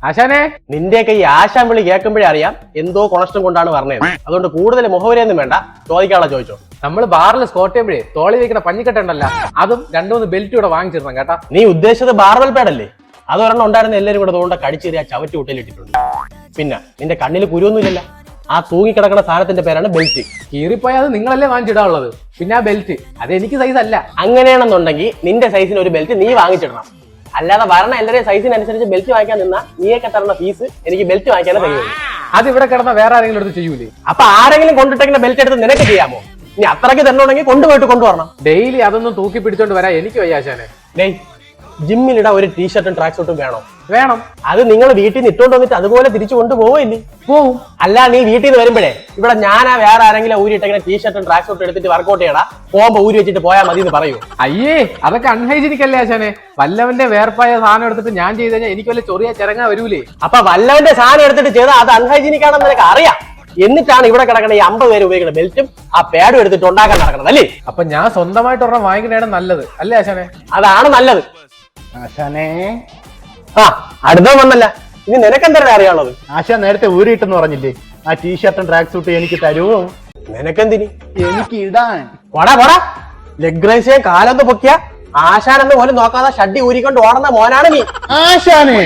ആശാനെ, നിന്റെയൊക്കെ ഈ ആശാൻ വിളി കേൾക്കുമ്പോഴേ അറിയാം എന്തോ കൊണഷ്ടം കൊണ്ടാണ് പറഞ്ഞത്. അതുകൊണ്ട് കൂടുതൽ മുഖവരെയൊന്നും വേണ്ട, ചോദിക്കാനുള്ള ചോദിച്ചോ. നമ്മൾ ബാറിൽ സ്കോട്ട് ചെയ്യുമ്പോഴേ തോളി വയ്ക്കുന്ന പഞ്ഞിക്കെട്ട് ഉണ്ടല്ലോ, അതും 2-3 ബെൽറ്റ് കൂടെ വാങ്ങിച്ചിരുന്നു കേട്ടാ. നീ ഉദ്ദേശിച്ചത് ബാർബൽ പേടല്ലേ? അതൊരെണ്ണം ഉണ്ടായിരുന്ന എല്ലാവരും കൂടെ അതുകൊണ്ട് കടിച്ചേരി ആ ചവറ്റ് കുട്ടയിലിട്ടിട്ടുണ്ട്. പിന്നെ നിന്റെ കണ്ണിൽ കുരുവൊന്നുമില്ലല്ല. ആ തൂങ്ങിക്കിടക്കുന്ന സാധനത്തിന്റെ പേരാണ് ബെൽറ്റ്. കീറിപ്പോയാൽ അത് നിങ്ങളല്ലേ വാങ്ങിച്ചിടാനുള്ളത്. പിന്നെ ആ ബെൽറ്റ് അത് എനിക്ക് സൈസ് അല്ല. അങ്ങനെയാണെന്നുണ്ടെങ്കിൽ നിന്റെ സൈസിന് ഒരു ബെൽറ്റ് നീ വാങ്ങിച്ചിടണം. അല്ലാതെ വരണ എല്ലാവരെയും സൈസിനനുസരിച്ച് ബെൽറ്റ് വാങ്ങിക്കാൻ നിന്നാ നീയൊക്കെ തരുന്ന ഫീസ് എനിക്ക് ബെൽറ്റ് വാങ്ങിക്കാനേ കഴിയുള്ളൂ. അത് ഇവിടെ കിടന്ന വേറെ ആരെങ്കിലും എടുത്ത് ചെയ്യൂലേ? അപ്പൊ ആരെങ്കിലും കൊണ്ടിട്ടെങ്കിൽ ബെൽറ്റ് എടുത്ത് നിനക്ക് ചെയ്യാമോ? നീ അത്രയ്ക്ക് തരണോണെങ്കിൽ കൊണ്ടുപോയിട്ട് കൊണ്ടുവരണം. ഡെയിലി അതൊന്നും തൂക്കി പിടിച്ചോണ്ട് വരാൻ എനിക്ക് വയ്യ ആശാനെ. ഡേയ്, ജിമ്മിലിടാ ഒരു ടീഷർട്ടും ട്രാക്ക് സൂട്ടും വേണം. അത് നിങ്ങൾ വീട്ടിൽ നിന്ന് ഇട്ടോണ്ട് വന്നിട്ട് അതുപോലെ തിരിച്ചു കൊണ്ടുപോവില്ലേ? പോവും. അല്ല, നീ വീട്ടിൽ നിന്ന് വരുമ്പോഴേ ഇവിടെ ഞാനാ വേറെ ആരെങ്കിലും ഊരിട്ടെങ്ങനെ ടീഷർട്ടും ട്രാക്ക് സൂട്ടും എടുത്തിട്ട് വർക്കൗട്ട് ചെയ്യടാ, പോകുമ്പോ ഊരി വെച്ചിട്ട് പോയാൽ മതി എന്ന് പറയൂ. അയ്യേ, അതൊക്കെ അൺഹൈജീനിക് അല്ലേ ആശാനെ? വല്ലവന്റെ വേർപ്പായ സാധനം എടുത്തിട്ട് ഞാൻ ചെയ്ത് കഴിഞ്ഞാൽ എനിക്ക് വല്ല ചൊറിയ ചിറങ്ങാ വരൂലേ? അപ്പൊ വല്ലവന്റെ സാധനം എടുത്തിട്ട് ചെയ്താൽ അത് അൺഹൈജീനിക് ആണെന്ന് നിനക്ക് അറിയാം. എന്നിട്ടാണ് ഇവിടെ കിടക്കുന്ന ഈ 50 പേര് ഉപയോഗിക്കുന്ന ബെൽറ്റും ആ പാഡും എടുത്തിട്ട് ഉണ്ടാക്കാൻ നടക്കണം അല്ലേ? അപ്പൊ ഞാൻ സ്വന്തമായിട്ട് ഒരെണ്ണം വാങ്ങിക്കണേണ് നല്ലത് അല്ലേ ആശാനെ? അതാണ് നല്ലത്. ആശാനെ, ആ അടുത്ത വന്നല്ല, ഇനി നിനക്കെന്തല്ലേ അറിയാനുള്ളത്? ആശാൻ നേരത്തെ ഊരിട്ടെന്ന് പറഞ്ഞില്ലേ? ആ ടീഷർട്ടും ട്രാക്ക് സൂട്ടും എനിക്ക് തരുമോ? നിനക്കെന്തിനി? എനിക്ക് ഇടാൻ. പോടാ ലെഗ് റൈസ് കാലൊന്ന് പൊക്കിയ ആശാനെന്ന് പോലും നോക്കാതെ ഷഡ്ഡി ഊരിക്കൊണ്ട് ഓടുന്ന മോനാണ് നീ. ആശാനെ